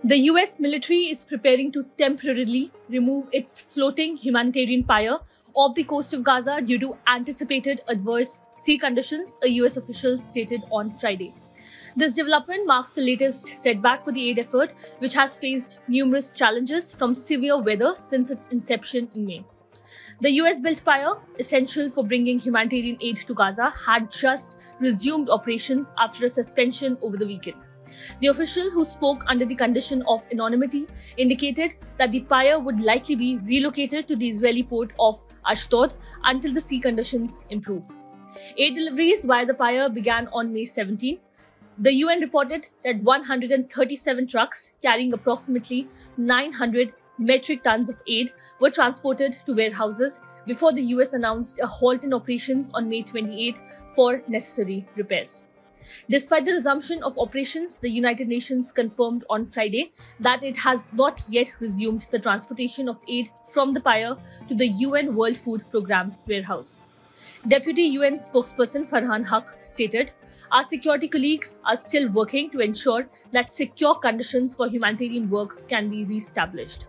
The US military is preparing to temporarily remove its floating humanitarian pier off the coast of Gaza due to anticipated adverse sea conditions, a US official stated on Friday. This development marks the latest setback for the aid effort, which has faced numerous challenges from severe weather since its inception in May. The US-built pier, essential for bringing humanitarian aid to Gaza, had just resumed operations after a suspension over the weekend. The official, who spoke under the condition of anonymity, indicated that the pier would likely be relocated to the Israeli port of Ashdod until the sea conditions improve. Aid deliveries via the pier began on May 17. The UN reported that 137 trucks carrying approximately 900 metric tons of aid were transported to warehouses before the US announced a halt in operations on May 28 for necessary repairs. Despite the resumption of operations, the United Nations confirmed on Friday that it has not yet resumed the transportation of aid from the pier to the UN World Food Programme warehouse. Deputy UN spokesperson Farhan Haq stated, "Our security colleagues are still working to ensure that secure conditions for humanitarian work can be re-established."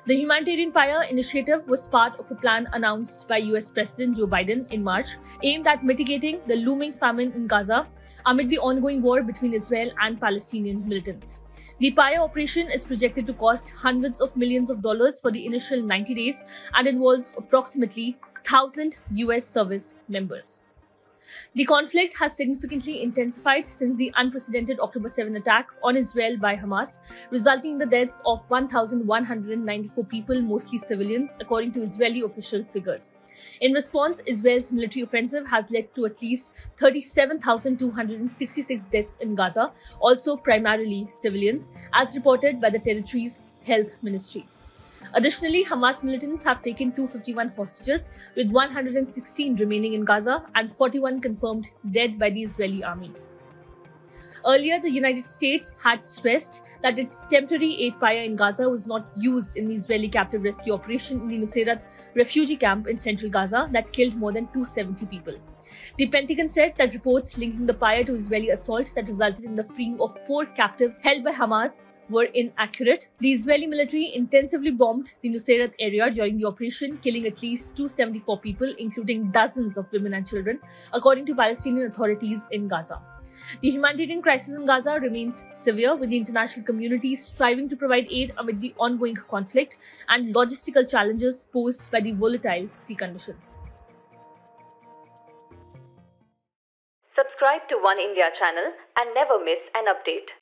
The Humanitarian Pier initiative was part of a plan announced by US President Joe Biden in March, aimed at mitigating the looming famine in Gaza amid the ongoing war between Israel and Palestinian militants. The pier operation is projected to cost hundreds of millions of dollars for the initial 90 days and involves approximately 1,000 US service members. The conflict has significantly intensified since the unprecedented October 7 attack on Israel by Hamas, resulting in the deaths of 1,194 people, mostly civilians, according to Israeli official figures. In response, Israel's military offensive has led to at least 37,266 deaths in Gaza, also primarily civilians, as reported by the territory's health ministry. Additionally, Hamas militants have taken 251 hostages, with 116 remaining in Gaza and 41 confirmed dead by the Israeli army. Earlier, the United States had stressed that its temporary aid pier in Gaza was not used in the Israeli captive rescue operation in the Nuseirat refugee camp in central Gaza that killed more than 270 people. The Pentagon said that reports linking the pier to Israeli assault that resulted in the freeing of 4 captives held by Hamas were inaccurate. The Israeli military intensively bombed the Nuseirat area during the operation, killing at least 274 people, including dozens of women and children, according to Palestinian authorities in Gaza. The humanitarian crisis in Gaza remains severe, with the international community striving to provide aid amid the ongoing conflict and logistical challenges posed by the volatile sea conditions. Subscribe to One India channel and never miss an update.